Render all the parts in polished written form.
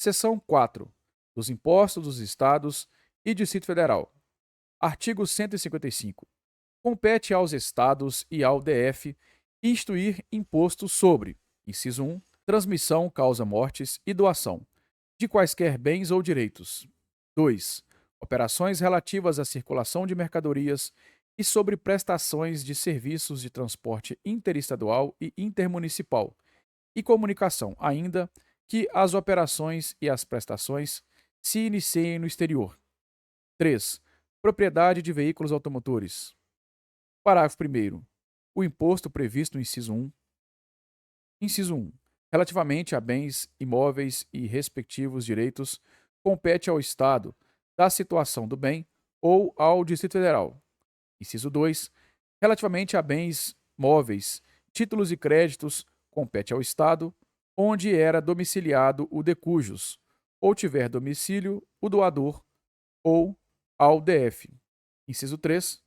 Seção 4. Dos Impostos dos Estados e Distrito Federal. Artigo 155. Compete aos Estados e ao DF instituir imposto sobre: inciso 1, transmissão, causa-mortes e doação de quaisquer bens ou direitos. 2, operações relativas à circulação de mercadorias e sobre prestações de serviços de transporte interestadual e intermunicipal e comunicação, ainda que as operações e as prestações se iniciem no exterior. 3, propriedade de veículos automotores. Parágrafo 1º. O imposto previsto no inciso 1. Inciso 1. Relativamente a bens imóveis e respectivos direitos, compete ao Estado da situação do bem ou ao Distrito Federal. Inciso 2. Relativamente a bens móveis, títulos e créditos, compete ao Estado onde era domiciliado o de cujos, ou tiver domicílio o doador, ou ao DF. Inciso 3.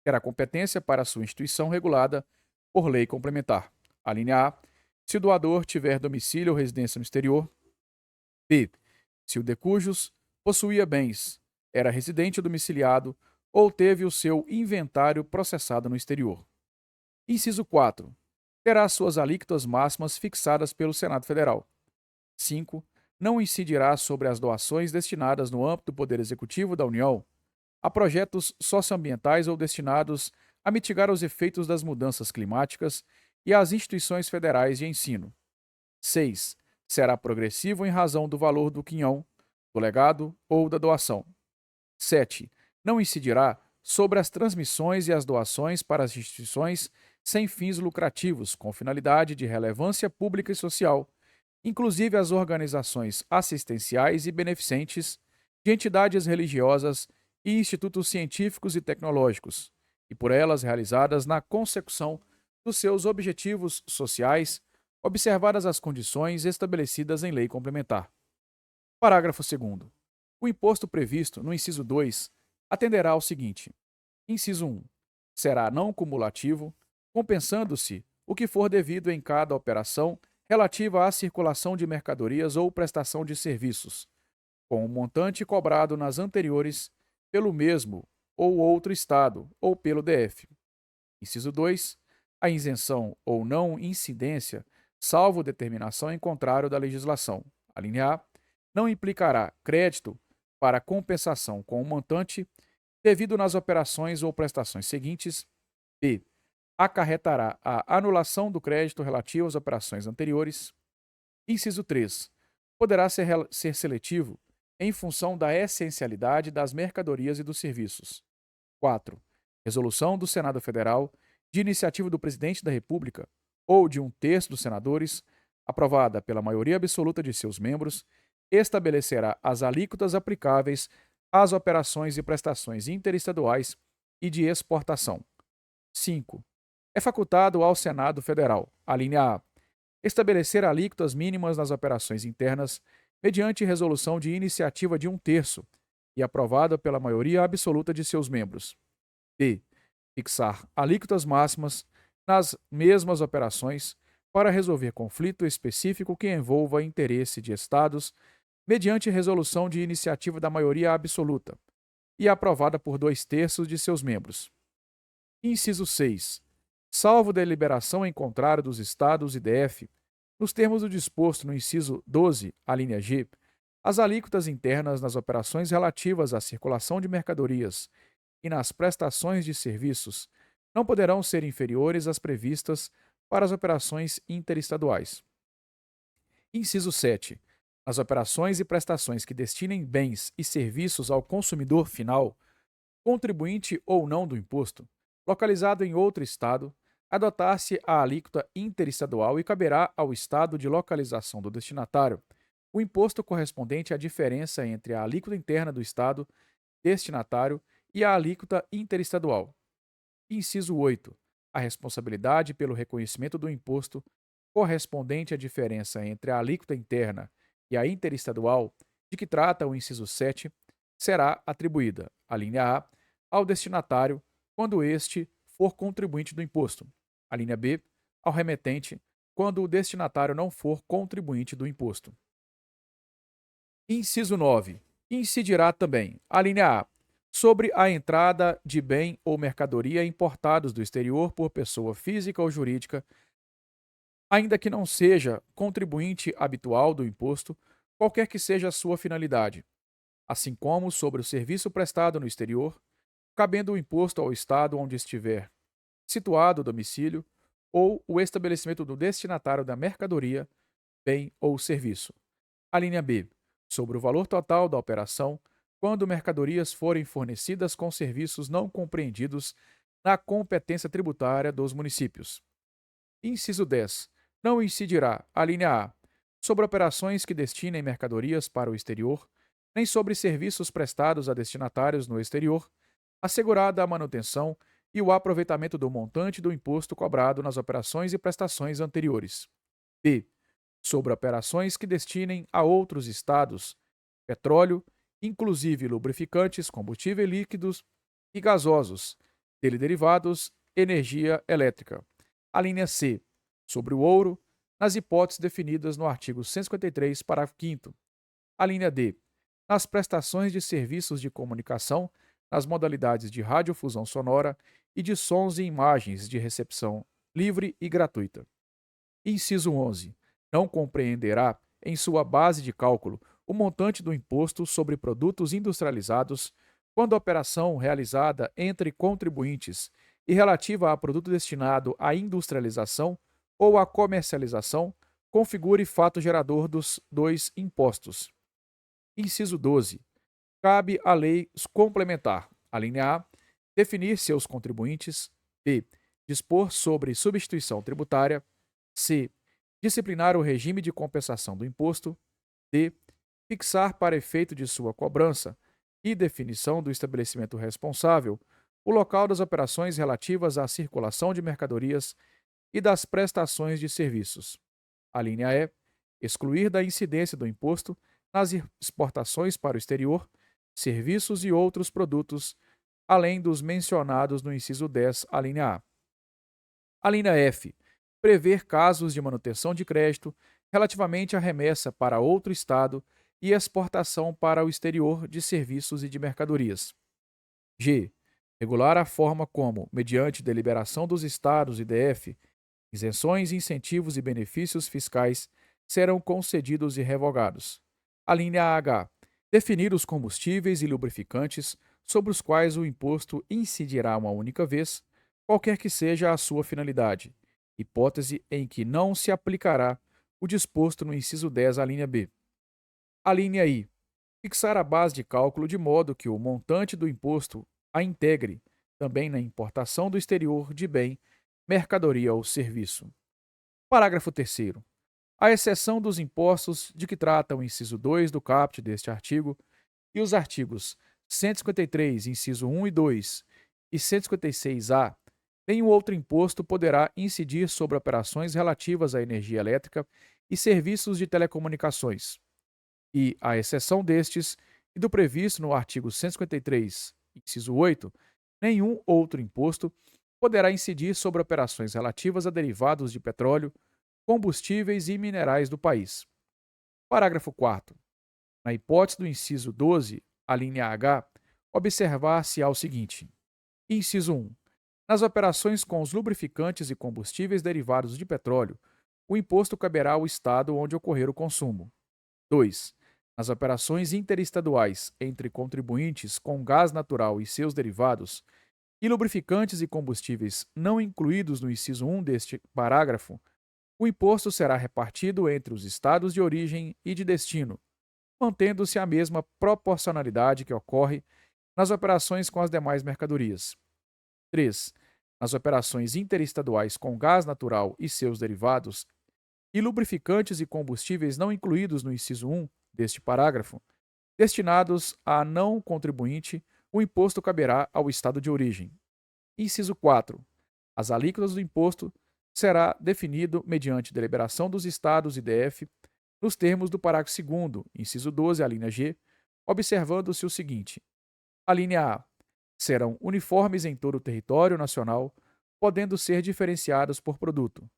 Terá competência para sua instituição regulada por lei complementar. A linha A. Se o doador tiver domicílio ou residência no exterior. B. Se o de cujos possuía bens, era residente ou domiciliado ou teve o seu inventário processado no exterior. Inciso 4. Terá suas alíquotas máximas fixadas pelo Senado Federal. 5. Não incidirá sobre as doações destinadas no âmbito do Poder Executivo da União a projetos socioambientais ou destinados a mitigar os efeitos das mudanças climáticas e às instituições federais de ensino. 6. Será progressivo em razão do valor do quinhão, do legado ou da doação. 7. Não incidirá sobre as transmissões e as doações para as instituições sem fins lucrativos, com finalidade de relevância pública e social, inclusive as organizações assistenciais e beneficentes de entidades religiosas e institutos científicos e tecnológicos, e por elas realizadas na consecução dos seus objetivos sociais, observadas as condições estabelecidas em lei complementar. Parágrafo 2º. O imposto previsto no inciso 2 atenderá ao seguinte: inciso 1. Será não cumulativo, compensando-se o que for devido em cada operação relativa à circulação de mercadorias ou prestação de serviços, com o montante cobrado nas anteriores pelo mesmo ou outro Estado ou pelo DF. Inciso 2. A isenção ou não incidência, salvo determinação em contrário da legislação. A linha A. Não implicará crédito para compensação com o montante devido nas operações ou prestações seguintes. B. Acarretará a anulação do crédito relativo às operações anteriores. Inciso 3. Poderá ser seletivo em função da essencialidade das mercadorias e dos serviços. 4. Resolução do Senado Federal, de iniciativa do Presidente da República ou de um terço dos senadores, aprovada pela maioria absoluta de seus membros, estabelecerá as alíquotas aplicáveis às operações e prestações interestaduais e de exportação. 5. É facultado ao Senado Federal, a linha A, estabelecer alíquotas mínimas nas operações internas mediante resolução de iniciativa de um terço e aprovada pela maioria absoluta de seus membros. B. Fixar alíquotas máximas nas mesmas operações para resolver conflito específico que envolva interesse de Estados mediante resolução de iniciativa da maioria absoluta e aprovada por 2/3 de seus membros. Inciso 6. Salvo deliberação em contrário dos Estados e DF, nos termos do disposto no inciso 12, a linha G, as alíquotas internas nas operações relativas à circulação de mercadorias e nas prestações de serviços não poderão ser inferiores às previstas para as operações interestaduais. Inciso 7. Nas operações e prestações que destinem bens e serviços ao consumidor final, contribuinte ou não do imposto, localizado em outro Estado, adotar-se a alíquota interestadual e caberá ao Estado de localização do destinatário o imposto correspondente à diferença entre a alíquota interna do Estado destinatário e a alíquota interestadual. Inciso 8. A responsabilidade pelo reconhecimento do imposto correspondente à diferença entre a alíquota interna e a interestadual, de que trata o inciso 7, será atribuída, a linha A, ao destinatário quando este for contribuinte do imposto, a linha B, ao remetente quando o destinatário não for contribuinte do imposto. Inciso 9. Incidirá também, a linha A, sobre a entrada de bem ou mercadoria importados do exterior por pessoa física ou jurídica, ainda que não seja contribuinte habitual do imposto, qualquer que seja a sua finalidade, assim como sobre o serviço prestado no exterior, cabendo o imposto ao estado onde estiver situado o domicílio ou o estabelecimento do destinatário da mercadoria, bem ou serviço. A linha B, sobre o valor total da operação, quando mercadorias forem fornecidas com serviços não compreendidos na competência tributária dos municípios. Inciso 10. Não incidirá a linha A sobre operações que destinem mercadorias para o exterior, nem sobre serviços prestados a destinatários no exterior, assegurada a manutenção e o aproveitamento do montante do imposto cobrado nas operações e prestações anteriores. B. Sobre operações que destinem a outros estados petróleo, inclusive lubrificantes, combustíveis líquidos e gasosos, dele derivados, energia elétrica. A linha C. Sobre o ouro, nas hipóteses definidas no artigo 153, parágrafo 5º. A linha D. Nas prestações de serviços de comunicação, nas modalidades de radiodifusão sonora e de sons e imagens de recepção livre e gratuita. Inciso 11. Não compreenderá, em sua base de cálculo, o montante do imposto sobre produtos industrializados quando a operação realizada entre contribuintes e relativa a produto destinado à industrialização ou à comercialização configure fato gerador dos dois impostos. Inciso 12. Cabe à lei complementar, a linha A, definir seus contribuintes, B, dispor sobre substituição tributária, C, disciplinar o regime de compensação do imposto, D, fixar para efeito de sua cobrança e definição do estabelecimento responsável o local das operações relativas à circulação de mercadorias e das prestações de serviços. A linha E, excluir da incidência do imposto nas exportações para o exterior, serviços e outros produtos, além dos mencionados no inciso 10, a linha A. A linha F, prever casos de manutenção de crédito relativamente à remessa para outro Estado e exportação para o exterior de serviços e de mercadorias. G. Regular a forma como, mediante deliberação dos Estados e DF, isenções, incentivos e benefícios fiscais serão concedidos e revogados. A linha H. Definir os combustíveis e lubrificantes sobre os quais o imposto incidirá uma única vez, qualquer que seja a sua finalidade, hipótese em que não se aplicará o disposto no inciso 10, a linha B. A linha I. Fixar a base de cálculo de modo que o montante do imposto a integre também na importação do exterior de bem, mercadoria ou serviço. Parágrafo 3º. À exceção dos impostos de que trata o inciso 2 do caput deste artigo e os artigos 153, inciso 1 e 2 e 156-A, nenhum outro imposto poderá incidir sobre operações relativas à energia elétrica e serviços de telecomunicações. E, à exceção destes e do previsto no artigo 153, inciso 8, nenhum outro imposto poderá incidir sobre operações relativas a derivados de petróleo, combustíveis e minerais do país. Parágrafo 4º. Na hipótese do inciso 12, a linha H, observar-se-á o seguinte: inciso 1. Nas operações com os lubrificantes e combustíveis derivados de petróleo, o imposto caberá ao Estado onde ocorrer o consumo. 2. Nas operações interestaduais entre contribuintes com gás natural e seus derivados, e lubrificantes e combustíveis não incluídos no inciso 1 deste parágrafo, o imposto será repartido entre os estados de origem e de destino, mantendo-se a mesma proporcionalidade que ocorre nas operações com as demais mercadorias. 3. Nas operações interestaduais com gás natural e seus derivados, e lubrificantes e combustíveis não incluídos no inciso 1 deste parágrafo, destinados a não contribuinte, o imposto caberá ao estado de origem. Inciso 4. As alíquotas do imposto será definido mediante deliberação dos estados e DF, nos termos do parágrafo 2º, inciso 12, a linha G, observando-se o seguinte: a linha A. Serão uniformes em todo o território nacional, podendo ser diferenciadas por produto.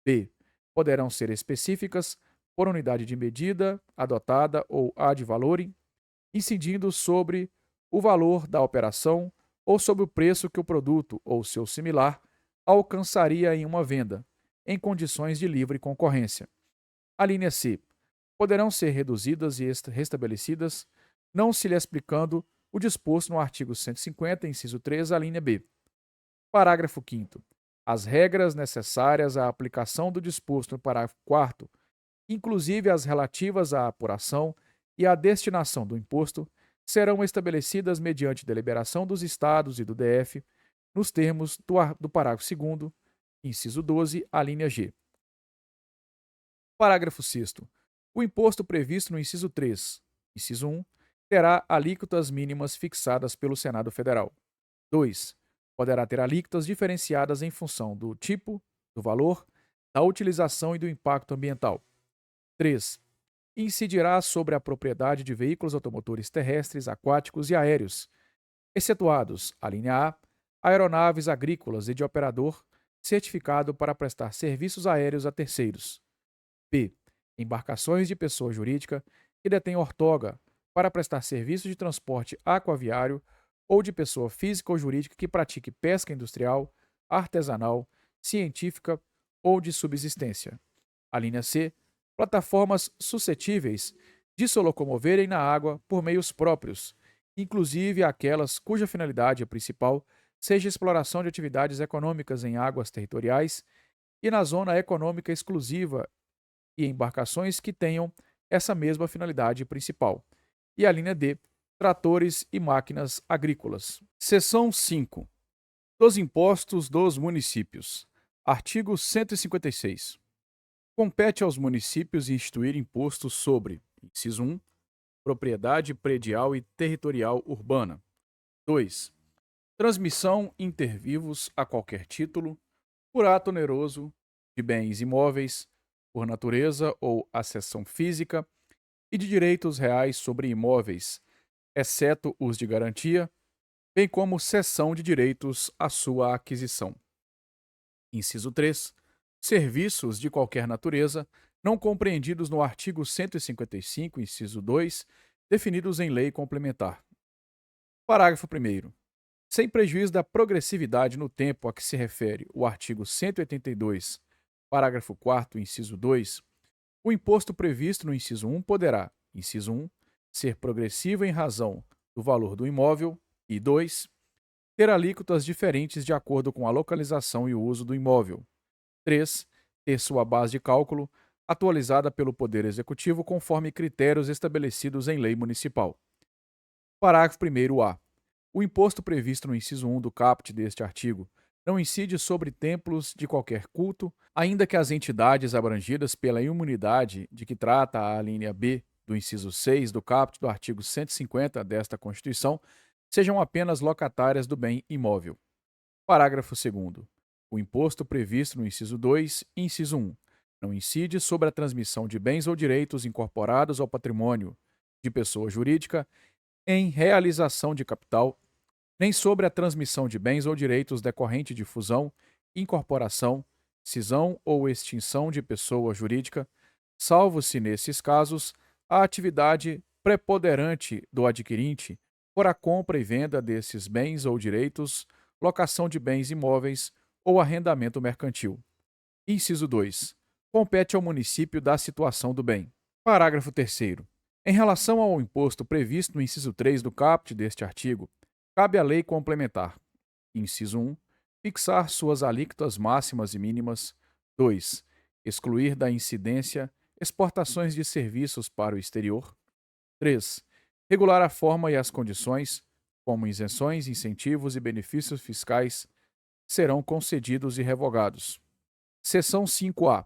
B. Poderão ser específicas por unidade de medida adotada ou ad valorem, incidindo sobre o valor da operação ou sobre o preço que o produto ou seu similar alcançaria em uma venda, em condições de livre concorrência. A linha C. Poderão ser reduzidas e restabelecidas, não se lhe explicando o disposto no artigo 150, inciso 3, a linha B. Parágrafo 5º. As regras necessárias à aplicação do disposto no parágrafo 4º, inclusive as relativas à apuração e à destinação do imposto, serão estabelecidas mediante deliberação dos Estados e do DF, nos termos do parágrafo 2º, inciso 12, a linha G. Parágrafo 6º. O imposto previsto no inciso 3, inciso 1, terá alíquotas mínimas fixadas pelo Senado Federal. 2. Poderá ter alíquotas diferenciadas em função do tipo, do valor, da utilização e do impacto ambiental. 3. Incidirá sobre a propriedade de veículos automotores terrestres, aquáticos e aéreos, excetuados, a linha A, aeronaves agrícolas e de operador certificado para prestar serviços aéreos a terceiros. B. Embarcações de pessoa jurídica que detém ortoga para prestar serviços de transporte aquaviário ou de pessoa física ou jurídica que pratique pesca industrial, artesanal, científica ou de subsistência. A linha C. Plataformas suscetíveis de se locomoverem na água por meios próprios, inclusive aquelas cuja finalidade principal seja a exploração de atividades econômicas em águas territoriais e na zona econômica exclusiva e embarcações que tenham essa mesma finalidade principal. E a linha D, tratores e máquinas agrícolas. Seção 5. Dos impostos dos municípios. Artigo 156. Compete aos municípios instituir impostos sobre, inciso 1, propriedade predial e territorial urbana. 2. Transmissão inter vivos a qualquer título, por ato oneroso, de bens imóveis, por natureza ou acessão física, e de direitos reais sobre imóveis, exceto os de garantia, bem como cessão de direitos à sua aquisição. Inciso 3. Serviços de qualquer natureza, não compreendidos no artigo 155, inciso 2, definidos em lei complementar. Parágrafo 1º. Sem prejuízo da progressividade no tempo a que se refere o artigo 182, parágrafo 4º, inciso 2, o imposto previsto no inciso 1 poderá, inciso 1, ser progressivo em razão do valor do imóvel e 2, ter alíquotas diferentes de acordo com a localização e o uso do imóvel. 3. Ter sua base de cálculo atualizada pelo Poder Executivo conforme critérios estabelecidos em lei municipal. Parágrafo 1º-A. O imposto previsto no inciso 1 do caput deste artigo não incide sobre templos de qualquer culto, ainda que as entidades abrangidas pela imunidade de que trata a linha B do inciso 6 do caput do artigo 150 desta Constituição sejam apenas locatárias do bem imóvel. Parágrafo 2º. O imposto previsto no inciso 2, inciso 1, não incide sobre a transmissão de bens ou direitos incorporados ao patrimônio de pessoa jurídica em realização de capital, nem sobre a transmissão de bens ou direitos decorrente de fusão, incorporação, cisão ou extinção de pessoa jurídica, salvo se nesses casos a atividade preponderante do adquirente for a compra e venda desses bens ou direitos, locação de bens imóveis ou arrendamento mercantil. Inciso 2. Compete ao município da situação do bem. Parágrafo 3º. Em relação ao imposto previsto no inciso 3 do caput deste artigo, cabe à lei complementar. Inciso 1. Fixar suas alíquotas máximas e mínimas. 2. Excluir da incidência exportações de serviços para o exterior. 3. Regular a forma e as condições, como isenções, incentivos e benefícios fiscais, serão concedidos e revogados. Seção 5A.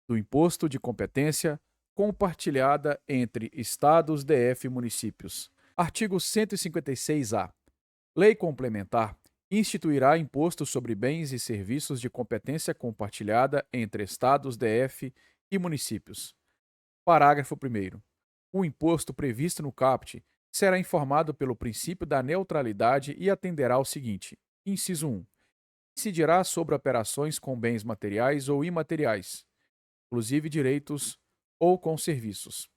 Do imposto de competência compartilhada entre Estados, DF e municípios. Artigo 156-A. Lei complementar instituirá imposto sobre bens e serviços de competência compartilhada entre Estados, DF e municípios. Parágrafo 1º. O imposto previsto no caput será informado pelo princípio da neutralidade e atenderá ao seguinte: inciso 1. Incidirá sobre operações com bens materiais ou imateriais, inclusive direitos ou com serviços.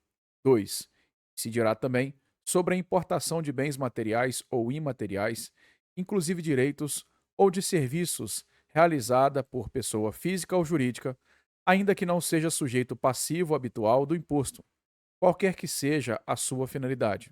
2. Incidirá também sobre a importação de bens materiais ou imateriais, inclusive direitos ou de serviços realizada por pessoa física ou jurídica, ainda que não seja sujeito passivo habitual do imposto, qualquer que seja a sua finalidade.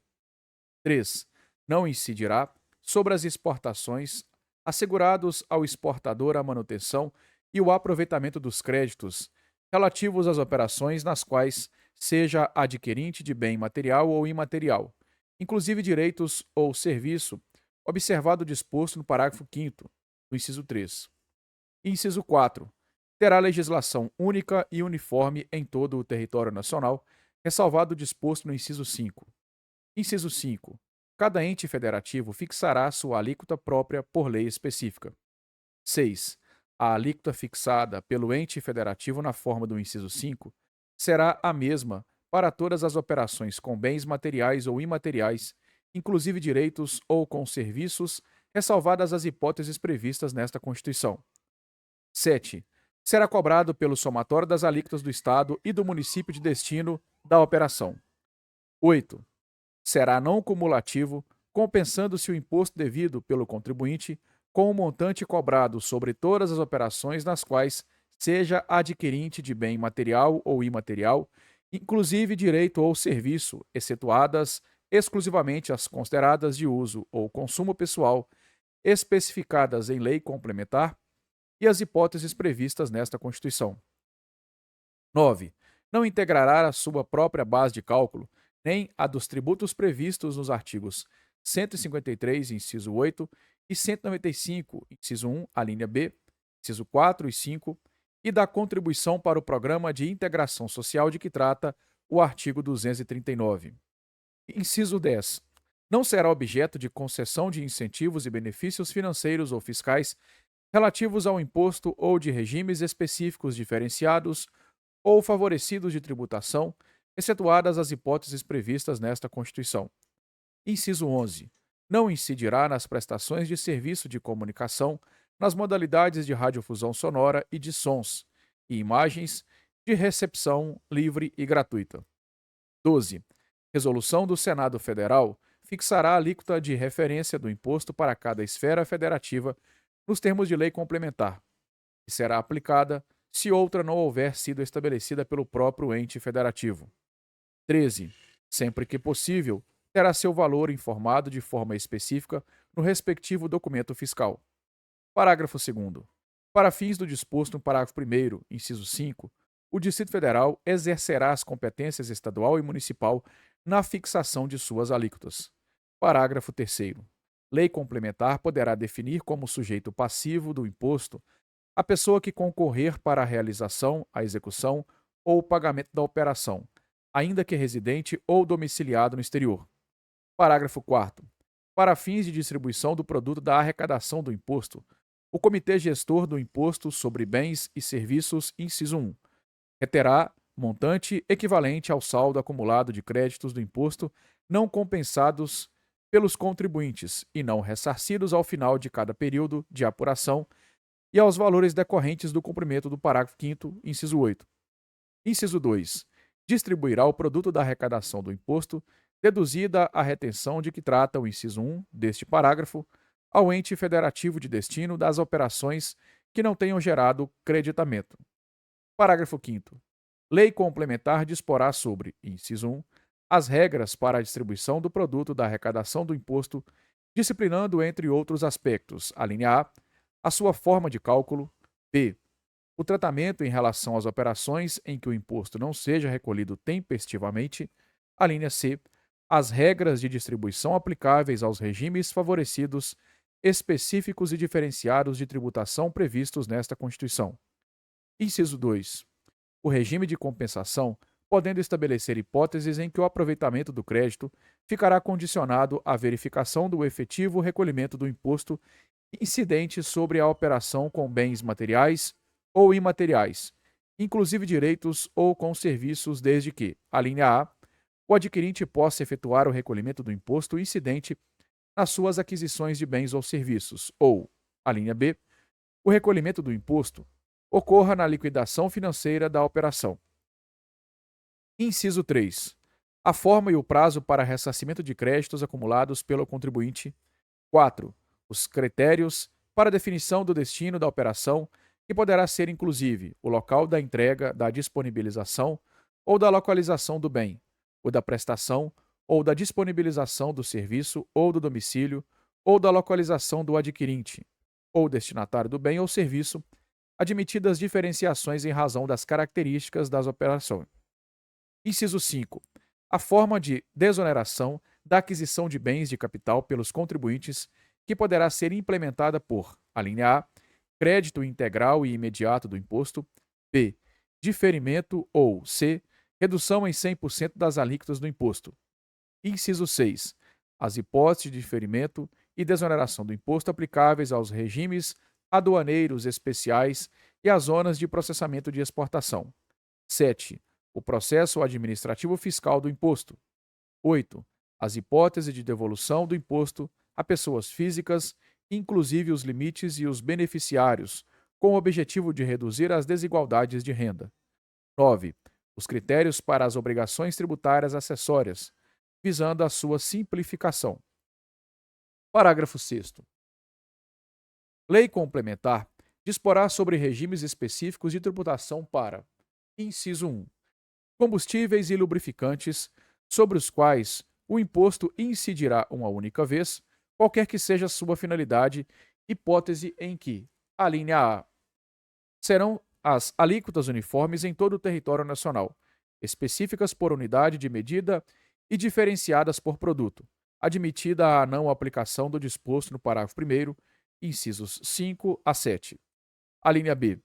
3. Não incidirá sobre as exportações, assegurados ao exportador a manutenção e o aproveitamento dos créditos relativos às operações nas quais seja adquirente de bem material ou imaterial, inclusive direitos ou serviço, observado o disposto no parágrafo 5º do inciso 3. Inciso 4. Terá legislação única e uniforme em todo o território nacional, ressalvado o disposto no inciso 5. Inciso 5. Cada ente federativo fixará sua alíquota própria por lei específica. 6. A alíquota fixada pelo ente federativo na forma do inciso 5 será a mesma para todas as operações com bens materiais ou imateriais, inclusive direitos ou com serviços, ressalvadas as hipóteses previstas nesta Constituição. 7. Será cobrado pelo somatório das alíquotas do Estado e do município de destino da operação. 8. Será não cumulativo, compensando-se o imposto devido pelo contribuinte com o montante cobrado sobre todas as operações nas quais seja adquirente de bem material ou imaterial, inclusive direito ou serviço, excetuadas exclusivamente as consideradas de uso ou consumo pessoal, especificadas em lei complementar e as hipóteses previstas nesta Constituição. 9. Não integrará a sua própria base de cálculo, nem a dos tributos previstos nos artigos 153, inciso 8, e 195, inciso 1, a linha B, inciso 4 e 5, e da contribuição para o Programa de Integração Social de que trata o artigo 239. Inciso 10. Não será objeto de concessão de incentivos e benefícios financeiros ou fiscais relativos ao imposto ou de regimes específicos diferenciados ou favorecidos de tributação, excetuadas as hipóteses previstas nesta Constituição. Inciso 11. Não incidirá nas prestações de serviço de comunicação nas modalidades de radiodifusão sonora e de sons e imagens de recepção livre e gratuita. 12. Resolução do Senado Federal fixará a alíquota de referência do imposto para cada esfera federativa nos termos de lei complementar, que será aplicada se outra não houver sido estabelecida pelo próprio ente federativo. 13. Sempre que possível, terá seu valor informado de forma específica no respectivo documento fiscal. Parágrafo 2º. Para fins do disposto no parágrafo 1º, inciso 5, o Distrito Federal exercerá as competências estadual e municipal na fixação de suas alíquotas. Parágrafo 3º. Lei complementar poderá definir como sujeito passivo do imposto a pessoa que concorrer para a realização, a execução ou o pagamento da operação, ainda que residente ou domiciliado no exterior. Parágrafo 4º. Para fins de distribuição do produto da arrecadação do imposto, o Comitê Gestor do Imposto sobre Bens e Serviços, inciso 1, reterá montante equivalente ao saldo acumulado de créditos do imposto não compensados pelos contribuintes e não ressarcidos ao final de cada período de apuração e aos valores decorrentes do cumprimento do parágrafo 5º, inciso 8. Inciso 2. Distribuirá o produto da arrecadação do imposto, deduzida a retenção de que trata o inciso 1 deste parágrafo, ao ente federativo de destino das operações que não tenham gerado creditamento. Parágrafo 5º. Lei complementar disporá sobre, inciso 1, as regras para a distribuição do produto da arrecadação do imposto, disciplinando, entre outros aspectos, a linha a sua forma de cálculo, b, o tratamento em relação às operações em que o imposto não seja recolhido tempestivamente, a linha C, as regras de distribuição aplicáveis aos regimes favorecidos, específicos e diferenciados de tributação previstos nesta Constituição. Inciso 2. O regime de compensação, podendo estabelecer hipóteses em que o aproveitamento do crédito ficará condicionado à verificação do efetivo recolhimento do imposto incidente sobre a operação com bens materiais ou imateriais, inclusive direitos ou com serviços, desde que, a linha A, o adquirente possa efetuar o recolhimento do imposto incidente nas suas aquisições de bens ou serviços, ou, a linha B, o recolhimento do imposto ocorra na liquidação financeira da operação. Inciso 3. A forma e o prazo para ressarcimento de créditos acumulados pelo contribuinte. 4. Os critérios para definição do destino da operação, que poderá ser inclusive o local da entrega, da disponibilização ou da localização do bem, ou da prestação ou da disponibilização do serviço ou do domicílio, ou da localização do adquirente, ou destinatário do bem ou serviço, admitidas diferenciações em razão das características das operações. Inciso 5. A forma de desoneração da aquisição de bens de capital pelos contribuintes, que poderá ser implementada por: a linha A, crédito integral e imediato do imposto; B, diferimento; ou C, redução em 100% das alíquotas do imposto. Inciso 6. As hipóteses de diferimento e desoneração do imposto aplicáveis aos regimes aduaneiros especiais e às zonas de processamento de exportação. 7. O processo administrativo fiscal do imposto. 8. As hipóteses de devolução do imposto a pessoas físicas, inclusive os limites e os beneficiários, com o objetivo de reduzir as desigualdades de renda. 9. Os critérios para as obrigações tributárias acessórias, visando a sua simplificação. Parágrafo 6º. Lei complementar disporá sobre regimes específicos de tributação para: inciso 1. Combustíveis e lubrificantes, sobre os quais o imposto incidirá uma única vez, qualquer que seja sua finalidade, hipótese em que: a linha A. Serão as alíquotas uniformes em todo o território nacional, específicas por unidade de medida e diferenciadas por produto, admitida a não aplicação do disposto no parágrafo 1º, incisos 5 a 7. A linha B.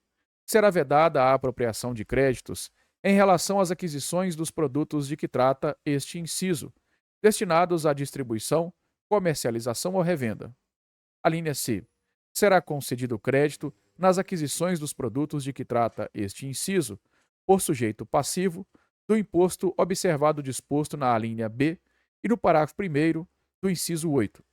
Será vedada a apropriação de créditos em relação às aquisições dos produtos de que trata este inciso, destinados à distribuição, comercialização ou revenda. A linha C. Será concedido crédito nas aquisições dos produtos de que trata este inciso, por sujeito passivo, do imposto observado o disposto na alínea B e no parágrafo 1º do inciso 8.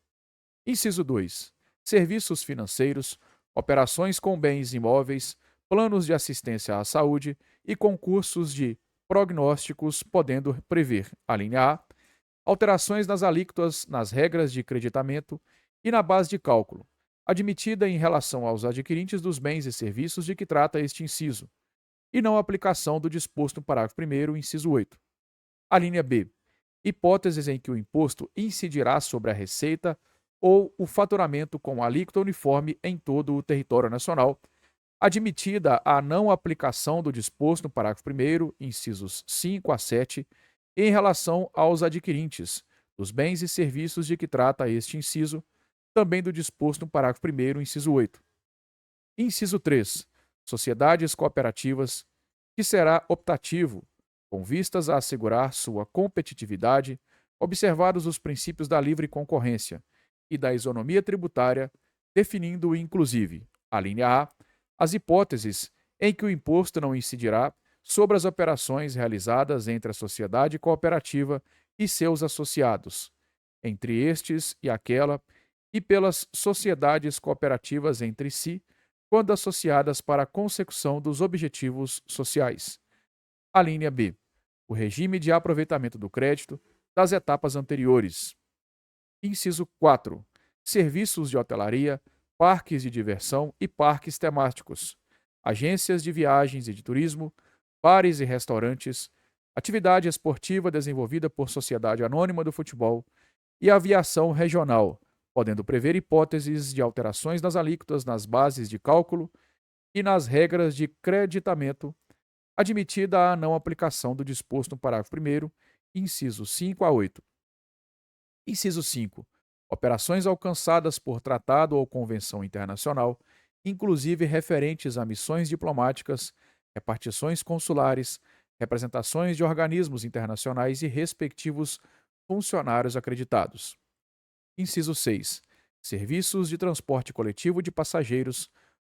Inciso 2. Serviços financeiros, operações com bens imóveis, planos de assistência à saúde e concursos de prognósticos, podendo prever: a linha A. Alterações nas alíquotas, nas regras de creditamento e na base de cálculo, admitida em relação aos adquirentes dos bens e serviços de que trata este inciso, e não aplicação do disposto no parágrafo 1º, inciso 8. A linha B. Hipóteses em que o imposto incidirá sobre a receita ou o faturamento com alíquota uniforme em todo o território nacional, admitida a não aplicação do disposto no parágrafo 1º, incisos 5 a 7, em relação aos adquirentes dos bens e serviços de que trata este inciso, também do disposto no parágrafo 1º, inciso 8. Inciso 3. Sociedades cooperativas, que será optativo, com vistas a assegurar sua competitividade, observados os princípios da livre concorrência e da isonomia tributária, definindo inclusive: a linha A. As hipóteses em que o imposto não incidirá sobre as operações realizadas entre a sociedade cooperativa e seus associados, entre estes e aquela, e pelas sociedades cooperativas entre si, quando associadas para a consecução dos objetivos sociais. A linha B. O regime de aproveitamento do crédito das etapas anteriores. Inciso 4. Serviços de hotelaria, parques de diversão e parques temáticos, agências de viagens e de turismo, bares e restaurantes, atividade esportiva desenvolvida por sociedade anônima do futebol e aviação regional, podendo prever hipóteses de alterações nas alíquotas, nas bases de cálculo e nas regras de creditamento, admitida a não aplicação do disposto no parágrafo 1º, incisos 5 a 8. Inciso 5. Operações alcançadas por tratado ou convenção internacional, inclusive referentes a missões diplomáticas, repartições consulares, representações de organismos internacionais e respectivos funcionários acreditados. Inciso 6. Serviços de transporte coletivo de passageiros,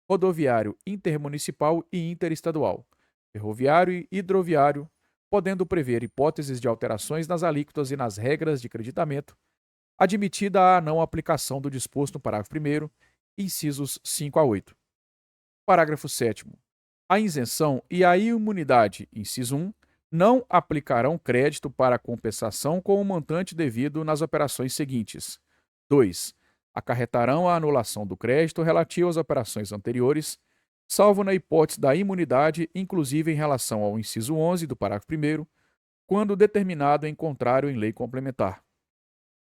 rodoviário intermunicipal e interestadual, ferroviário e hidroviário, podendo prever hipóteses de alterações nas alíquotas e nas regras de creditamento, admitida a não aplicação do disposto no parágrafo 1º, incisos 5 a 8. Parágrafo 7º. A isenção e a imunidade, inciso 1, não aplicarão crédito para compensação com o montante devido nas operações seguintes. 2. Acarretarão a anulação do crédito relativo às operações anteriores, salvo na hipótese da imunidade, inclusive em relação ao inciso 11 do parágrafo 1º, quando determinado em contrário em lei complementar.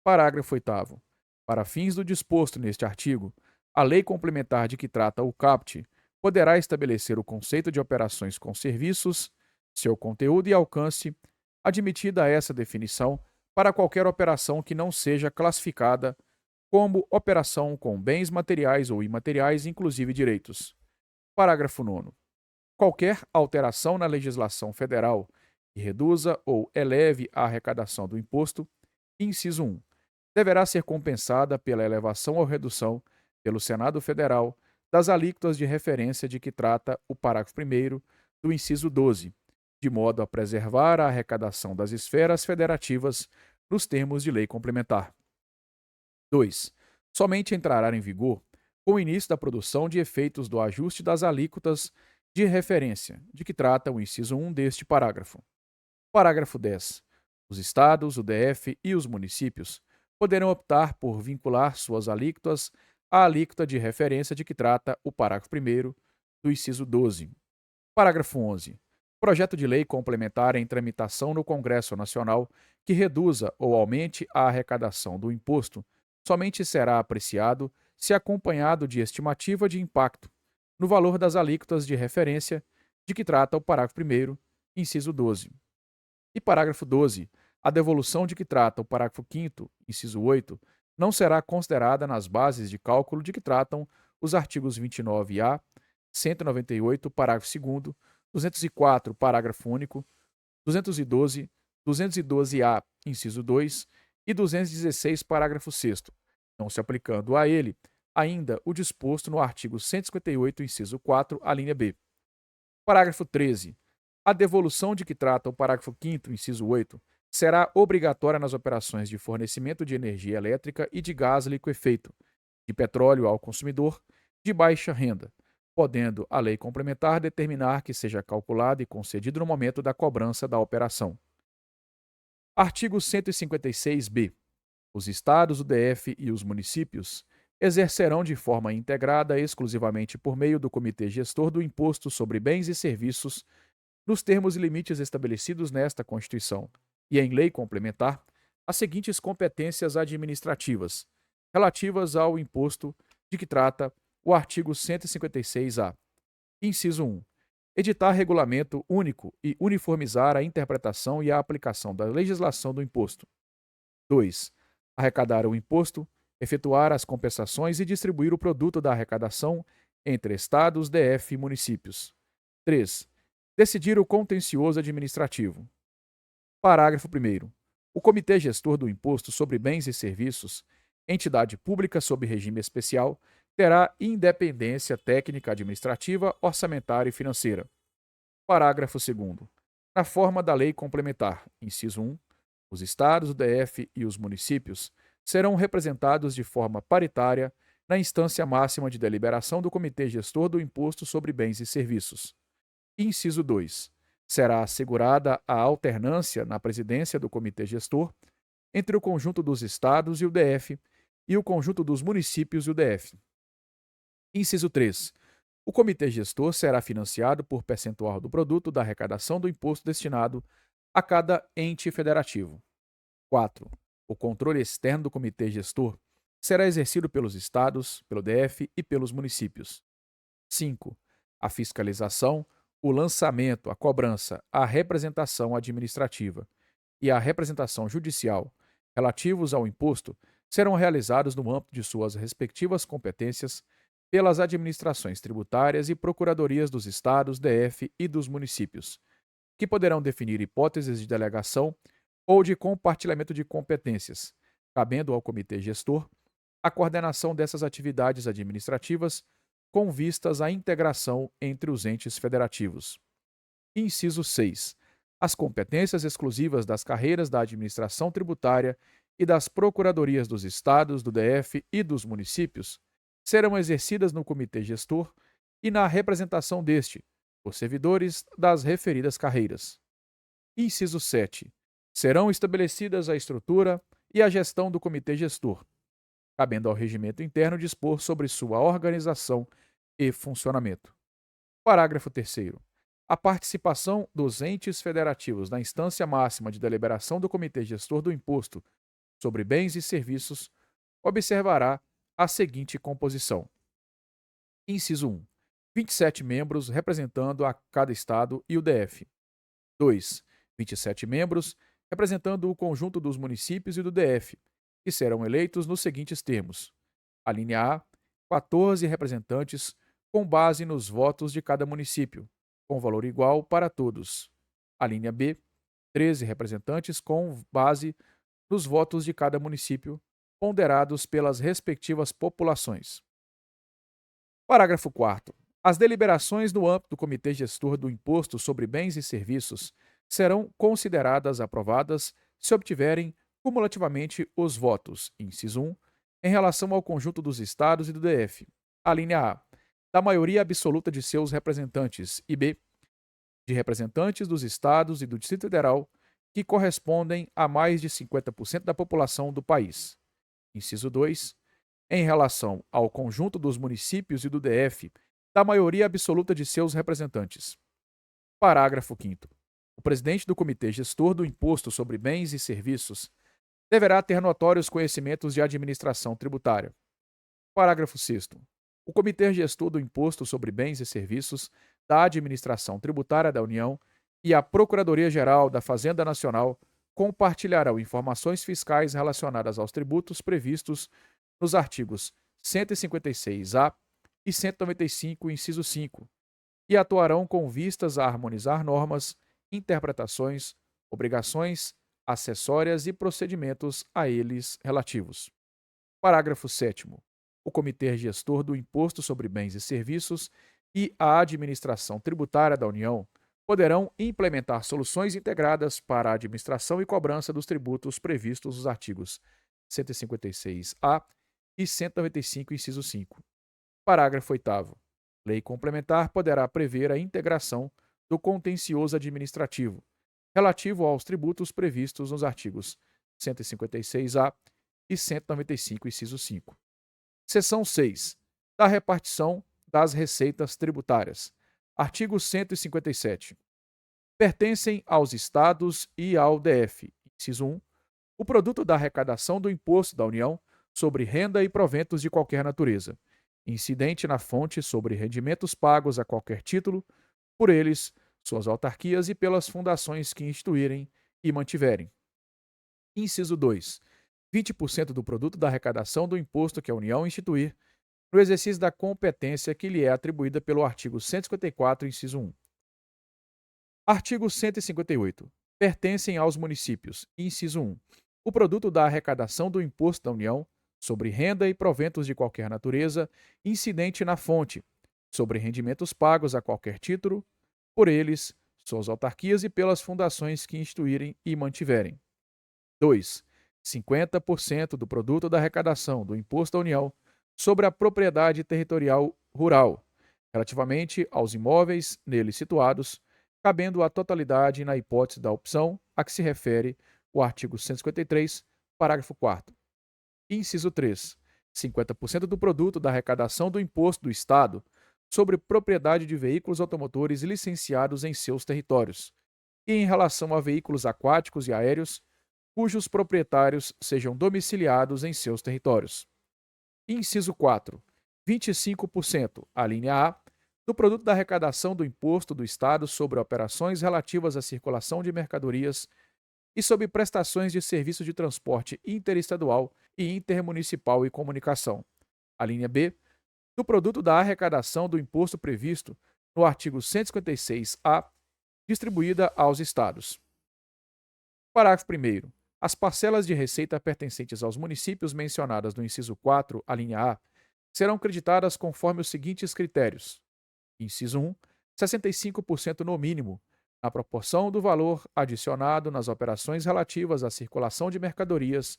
Parágrafo 8º. Para fins do disposto neste artigo, a lei complementar de que trata o CAPT poderá estabelecer o conceito de operações com serviços, seu conteúdo e alcance, admitida essa definição para qualquer operação que não seja classificada como operação com bens materiais ou imateriais, inclusive direitos. Parágrafo 9º. Qualquer alteração na legislação federal que reduza ou eleve a arrecadação do imposto, inciso 1, deverá ser compensada pela elevação ou redução, pelo Senado Federal, das alíquotas de referência de que trata o parágrafo 1º do inciso 12, de modo a preservar a arrecadação das esferas federativas nos termos de lei complementar. 2. Somente entrará em vigor com o início da produção de efeitos do ajuste das alíquotas de referência, de que trata o inciso 1 deste parágrafo. Parágrafo 10. Os estados, o DF e os municípios poderão optar por vincular suas alíquotas à alíquota de referência de que trata o parágrafo 1º do inciso 12. Parágrafo 11. Projeto de lei complementar em tramitação no Congresso Nacional que reduza ou aumente a arrecadação do imposto somente será apreciado se acompanhado de estimativa de impacto no valor das alíquotas de referência de que trata o parágrafo 1º, inciso 12. E parágrafo 12. A devolução de que trata o parágrafo 5º, inciso 8, não será considerada nas bases de cálculo de que tratam os artigos 29-A, 198, parágrafo 2º, 204, parágrafo único, 212, 212-A, inciso 2 e 216, parágrafo 6º, não se aplicando a ele ainda o disposto no artigo 158, inciso 4, a linha B. Parágrafo 13. A devolução de que trata o parágrafo 5º, inciso 8, será obrigatória nas operações de fornecimento de energia elétrica e de gás liquefeito, de petróleo ao consumidor, de baixa renda, podendo a lei complementar determinar que seja calculado e concedido no momento da cobrança da operação. Artigo 156-B. Os estados, o DF e os municípios exercerão de forma integrada exclusivamente por meio do Comitê Gestor do Imposto sobre Bens e Serviços, nos termos e limites estabelecidos nesta Constituição e em lei complementar, as seguintes competências administrativas, relativas ao imposto de que trata o artigo 156-A. Inciso 1. Editar regulamento único e uniformizar a interpretação e a aplicação da legislação do imposto. 2. Arrecadar o imposto, efetuar as compensações e distribuir o produto da arrecadação entre estados, DF e municípios. 3. Decidir o contencioso administrativo. Parágrafo 1º. O Comitê Gestor do Imposto sobre Bens e Serviços, entidade pública sob regime especial, terá independência técnica administrativa, orçamentária e financeira. Parágrafo 2º. Na forma da lei complementar, inciso 1, os estados, o DF e os municípios serão representados de forma paritária na instância máxima de deliberação do Comitê Gestor do Imposto sobre Bens e Serviços. Inciso 2. Será assegurada a alternância na presidência do Comitê Gestor entre o conjunto dos estados e o DF e o conjunto dos municípios e o DF. Inciso 3. O Comitê Gestor será financiado por percentual do produto da arrecadação do imposto destinado a cada ente federativo. 4. O controle externo do Comitê Gestor será exercido pelos estados, pelo DF e pelos municípios. 5. A fiscalização, o lançamento, a cobrança, a representação administrativa e a representação judicial relativos ao imposto serão realizados no âmbito de suas respectivas competências pelas administrações tributárias e procuradorias dos estados, DF e dos municípios, que poderão definir hipóteses de delegação ou de compartilhamento de competências, cabendo ao Comitê Gestor a coordenação dessas atividades administrativas com vistas à integração entre os entes federativos. Inciso 6. As competências exclusivas das carreiras da administração tributária e das procuradorias dos estados, do DF e dos municípios serão exercidas no Comitê Gestor e na representação deste, por servidores das referidas carreiras. Inciso 7. Serão estabelecidas a estrutura e a gestão do comitê gestor, cabendo ao regimento interno dispor sobre sua organização e funcionamento. Parágrafo 3º. A participação dos entes federativos na instância máxima de deliberação do comitê gestor do imposto sobre bens e serviços observará a seguinte composição. Inciso 1. 27 membros representando a cada estado e o DF. 2. 27 membros representando o conjunto dos municípios e do DF, que serão eleitos nos seguintes termos. A linha A, 14 representantes com base nos votos de cada município, com valor igual para todos. A linha B, 13 representantes com base nos votos de cada município, ponderados pelas respectivas populações. Parágrafo 4º. As deliberações no âmbito do Comitê Gestor do Imposto sobre Bens e Serviços serão consideradas aprovadas se obtiverem cumulativamente os votos, inciso 1, em relação ao conjunto dos estados e do DF. A linha A, da maioria absoluta de seus representantes, e B, de representantes dos estados e do Distrito Federal que correspondem a mais de 50% da população do país. Inciso 2, em relação ao conjunto dos municípios e do DF, da maioria absoluta de seus representantes. Parágrafo 5º. O presidente do Comitê Gestor do Imposto sobre Bens e Serviços deverá ter notórios conhecimentos de administração tributária. Parágrafo 6º. O Comitê Gestor do Imposto sobre Bens e Serviços da Administração Tributária da União e a Procuradoria-Geral da Fazenda Nacional compartilharão informações fiscais relacionadas aos tributos previstos nos artigos 156-A e 195, inciso 5, e atuarão com vistas a harmonizar normas, interpretações, obrigações, acessórias e procedimentos a eles relativos. Parágrafo 7º. O Comitê Gestor do Imposto sobre Bens e Serviços e a Administração Tributária da União poderão implementar soluções integradas para a administração e cobrança dos tributos previstos nos artigos 156-A e 195, inciso 5. Parágrafo 8º. Lei complementar poderá prever a integração do contencioso administrativo, relativo aos tributos previstos nos artigos 156-A e 195, inciso 5. Seção 6. Da repartição das receitas tributárias. Artigo 157. Pertencem aos Estados e ao DF, inciso 1, o produto da arrecadação do imposto da União sobre renda e proventos de qualquer natureza, incidente na fonte sobre rendimentos pagos a qualquer título, por eles, suas autarquias e pelas fundações que instituírem e mantiverem. Inciso 2. 20% do produto da arrecadação do imposto que a União instituir, no exercício da competência que lhe é atribuída pelo artigo 154, inciso 1. Artigo 158. Pertencem aos municípios, inciso 1, o produto da arrecadação do imposto da União sobre renda e proventos de qualquer natureza, incidente na fonte, sobre rendimentos pagos a qualquer título, por eles, suas autarquias e pelas fundações que instituírem e mantiverem. 2. 50% do produto da arrecadação do Imposto da União sobre a propriedade territorial rural, relativamente aos imóveis nele situados, cabendo a totalidade na hipótese da opção a que se refere o artigo 153, parágrafo 4º. Inciso 3. 50% do produto da arrecadação do Imposto do Estado sobre propriedade de veículos automotores licenciados em seus territórios, e em relação a veículos aquáticos e aéreos, cujos proprietários sejam domiciliados em seus territórios. Inciso 4. 25%, a linha A, do produto da arrecadação do Imposto do Estado sobre operações relativas à circulação de mercadorias e sobre prestações de serviços de transporte interestadual e intermunicipal e comunicação. A linha B, do produto da arrecadação do imposto previsto no artigo 156-A, distribuída aos Estados. Parágrafo 1º. As parcelas de receita pertencentes aos municípios mencionadas no inciso 4, a linha A, serão creditadas conforme os seguintes critérios. Inciso 1, 65% no mínimo, na proporção do valor adicionado nas operações relativas à circulação de mercadorias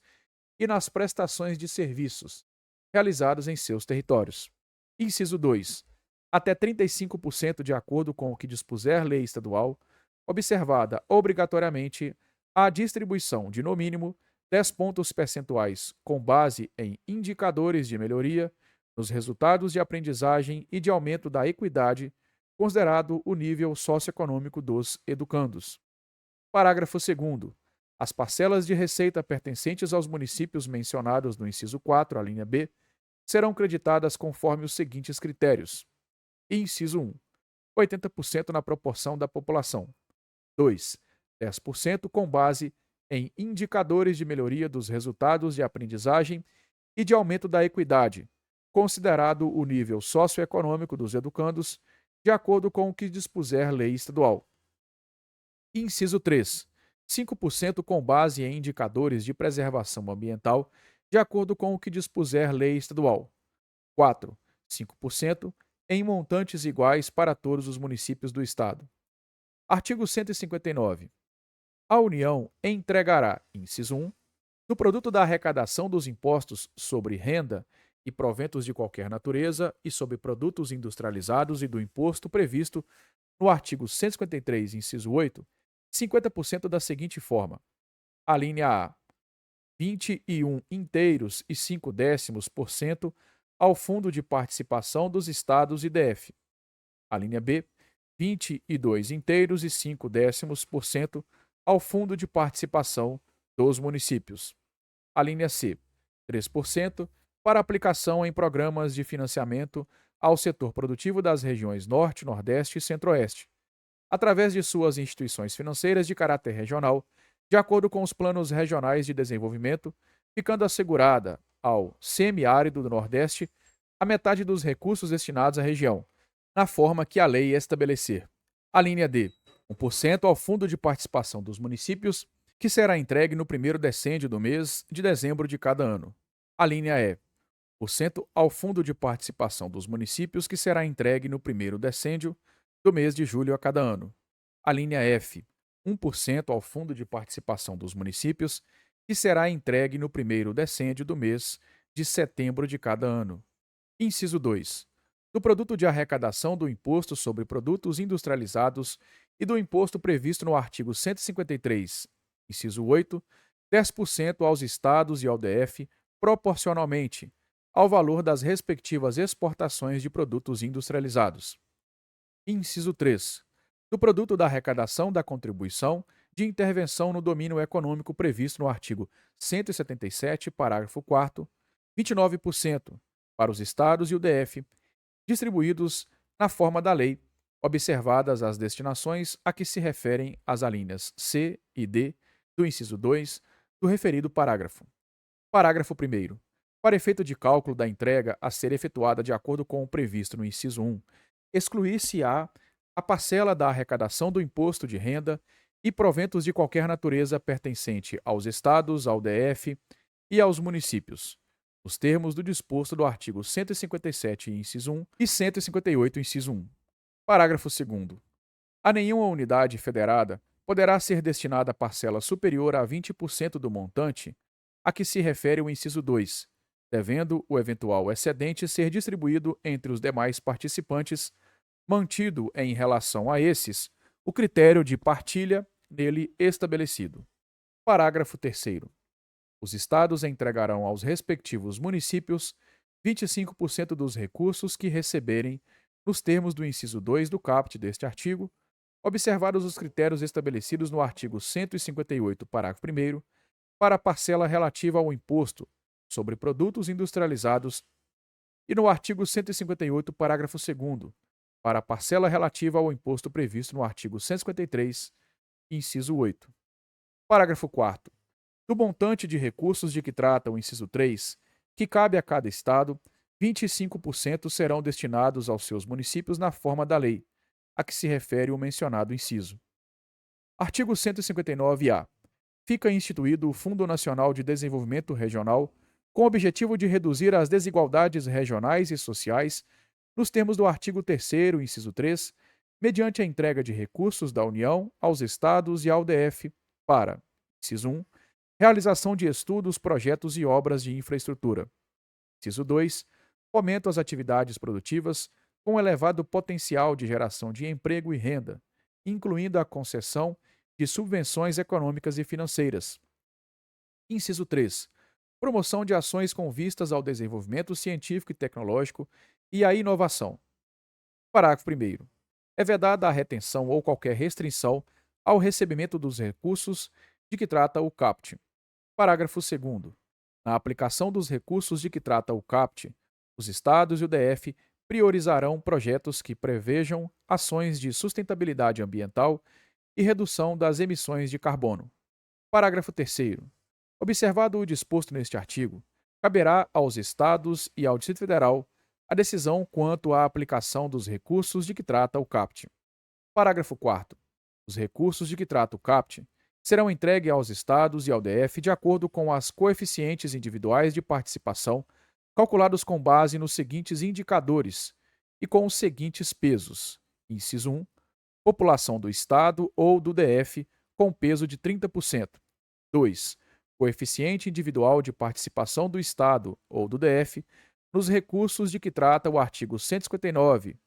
e nas prestações de serviços realizados em seus territórios. Inciso 2, até 35% de acordo com o que dispuser lei estadual observada obrigatoriamente a distribuição de, no mínimo, 10 pontos percentuais com base em indicadores de melhoria nos resultados de aprendizagem e de aumento da equidade, considerado o nível socioeconômico dos educandos. Parágrafo 2º. As parcelas de receita pertencentes aos municípios mencionados no inciso 4, a linha B, serão creditadas conforme os seguintes critérios. Inciso 1. 80% na proporção da população. 2. 10% com base em indicadores de melhoria dos resultados de aprendizagem e de aumento da equidade, considerado o nível socioeconômico dos educandos, de acordo com o que dispuser lei estadual. Inciso 3. 5% com base em indicadores de preservação ambiental, de acordo com o que dispuser lei estadual. 4. 5% em montantes iguais para todos os municípios do Estado. Artigo 159. A União entregará, inciso 1, do produto da arrecadação dos impostos sobre renda e proventos de qualquer natureza e sobre produtos industrializados e do imposto previsto no artigo 153, inciso 8, 50% da seguinte forma: a linha A, 21 inteiros e 5 décimos por cento ao Fundo de Participação dos Estados e DF. A linha B, 22 inteiros e 5 décimos por cento ao Fundo de Participação dos Municípios. A linha C, 3% para aplicação em programas de financiamento ao setor produtivo das regiões Norte, Nordeste e Centro-Oeste, através de suas instituições financeiras de caráter regional, de acordo com os planos regionais de desenvolvimento, ficando assegurada ao semiárido do Nordeste a metade dos recursos destinados à região, na forma que a lei estabelecer. A linha D, 1% ao Fundo de Participação dos Municípios, que será entregue no primeiro decêndio do mês de dezembro de cada ano. A linha E, 1% ao Fundo de Participação dos Municípios, que será entregue no primeiro decêndio do mês de julho a cada ano. A linha F, 1% ao Fundo de Participação dos Municípios, que será entregue no primeiro decêndio do mês de setembro de cada ano. Inciso 2. Do produto de arrecadação do Imposto sobre Produtos Industrializados e do imposto previsto no artigo 153, inciso 8, 10% aos Estados e ao DF, proporcionalmente ao valor das respectivas exportações de produtos industrializados. Inciso 3. Do produto da arrecadação da contribuição de intervenção no domínio econômico previsto no artigo 177, parágrafo 4º, 29% para os Estados e o DF, distribuídos na forma da lei, observadas as destinações a que se referem as alíneas C e D do inciso 2 do referido parágrafo. Parágrafo 1º. Para efeito de cálculo da entrega a ser efetuada de acordo com o previsto no inciso 1, excluir-se-á a parcela da arrecadação do imposto de renda e proventos de qualquer natureza pertencente aos Estados, ao DF e aos municípios, nos termos do disposto do artigo 157, inciso 1 e 158, inciso 1. Parágrafo 2º. A nenhuma unidade federada poderá ser destinada parcela superior a 20% do montante a que se refere o inciso 2, devendo o eventual excedente ser distribuído entre os demais participantes, mantido em relação a esses o critério de partilha nele estabelecido. Parágrafo 3º. Os estados entregarão aos respectivos municípios 25% dos recursos que receberem nos termos do inciso 2 do caput deste artigo, observados os critérios estabelecidos no artigo 158, parágrafo 1º, para a parcela relativa ao imposto sobre produtos industrializados e no artigo 158, parágrafo 2º, para a parcela relativa ao imposto previsto no artigo 153, inciso 8. Parágrafo 4º. Do montante de recursos de que trata o inciso 3, que cabe a cada estado, 25% serão destinados aos seus municípios na forma da lei, a que se refere o mencionado inciso. Artigo 159-A. Fica instituído o Fundo Nacional de Desenvolvimento Regional, com o objetivo de reduzir as desigualdades regionais e sociais, nos termos do artigo 3º, inciso 3, mediante a entrega de recursos da União aos Estados e ao DF para, inciso 1, realização de estudos, projetos e obras de infraestrutura. Inciso 2, fomento às atividades produtivas com elevado potencial de geração de emprego e renda. incluindo a concessão de subvenções econômicas e financeiras. Inciso 3. Promoção de ações com vistas ao desenvolvimento científico e tecnológico e à inovação. Parágrafo 1º. É vedada a retenção ou qualquer restrição ao recebimento dos recursos de que trata o CAPT. Parágrafo 2º. Na aplicação dos recursos de que trata o CAPT, os Estados e o DF priorizarão projetos que prevejam ações de sustentabilidade ambiental e redução das emissões de carbono. Parágrafo 3º. Observado o disposto neste artigo, caberá aos Estados e ao Distrito Federal a decisão quanto à aplicação dos recursos de que trata o CAPT. Parágrafo 4º. Os recursos de que trata o CAPT serão entregues aos Estados e ao DF de acordo com as coeficientes individuais de participação, calculados com base nos seguintes indicadores e com os seguintes pesos. Inciso 1. População do Estado ou do DF com peso de 30%. 2. Coeficiente individual de participação do Estado ou do DF nos recursos de que trata o artigo 159,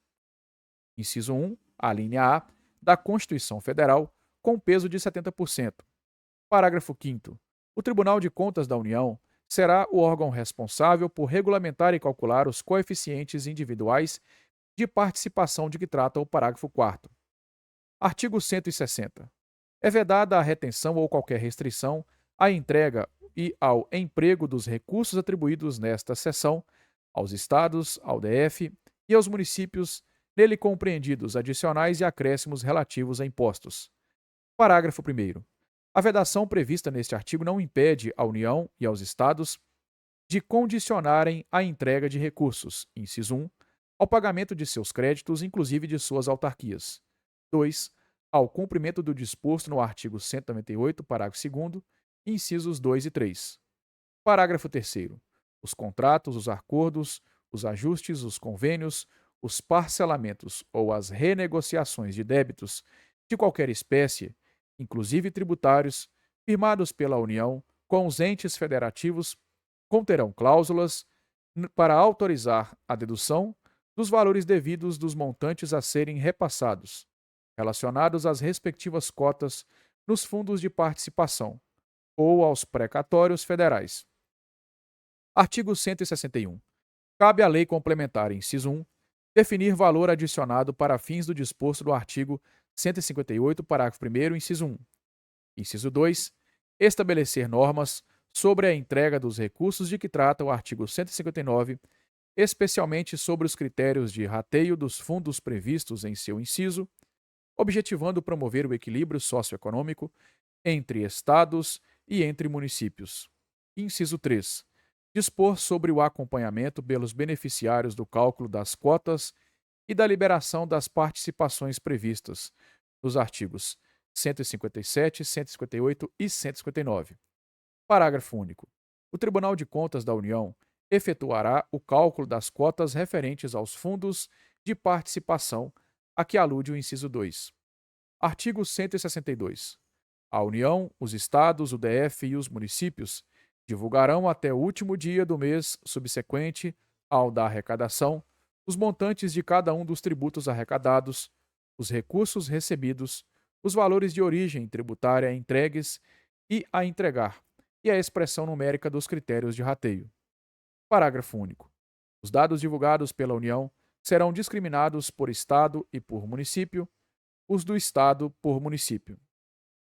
inciso 1, a linha A, da Constituição Federal, com peso de 70%. Parágrafo 5º. O Tribunal de Contas da União será o órgão responsável por regulamentar e calcular os coeficientes individuais de participação de que trata o parágrafo 4º. Artigo 160. É vedada a retenção ou qualquer restrição à entrega e ao emprego dos recursos atribuídos nesta seção aos Estados, ao DF e aos municípios, nele compreendidos adicionais e acréscimos relativos a impostos. Parágrafo 1º. A vedação prevista neste artigo não impede à União e aos Estados de condicionarem a entrega de recursos, inciso 1, ao pagamento de seus créditos, inclusive de suas autarquias. 2. Ao cumprimento do disposto no artigo 198, parágrafo 2º, incisos 2 e 3. Parágrafo 3º. Os contratos, os acordos, os ajustes, os convênios, os parcelamentos ou as renegociações de débitos de qualquer espécie, inclusive tributários, firmados pela União com os entes federativos, conterão cláusulas para autorizar a dedução dos valores devidos dos montantes a serem repassados, relacionados às respectivas cotas nos fundos de participação ou aos precatórios federais. Artigo 161. Cabe à Lei Complementar, inciso 1, definir valor adicionado para fins do disposto do artigo 158, parágrafo 1º, inciso 1. Inciso 2. Estabelecer normas sobre a entrega dos recursos de que trata o artigo 159, especialmente sobre os critérios de rateio dos fundos previstos em seu inciso, objetivando promover o equilíbrio socioeconômico entre estados e entre municípios. Inciso 3. Dispor sobre o acompanhamento pelos beneficiários do cálculo das cotas e da liberação das participações previstas nos artigos 157, 158 e 159. Parágrafo único. O Tribunal de Contas da União efetuará o cálculo das cotas referentes aos fundos de participação a que alude o inciso 2. Artigo 162. A União, os Estados, o DF e os municípios divulgarão até o último dia do mês subsequente ao da arrecadação os montantes de cada um dos tributos arrecadados, os recursos recebidos, os valores de origem tributária entregues e a entregar, e a expressão numérica dos critérios de rateio. Parágrafo único. Os dados divulgados pela União serão discriminados por Estado e por município, os do Estado por município.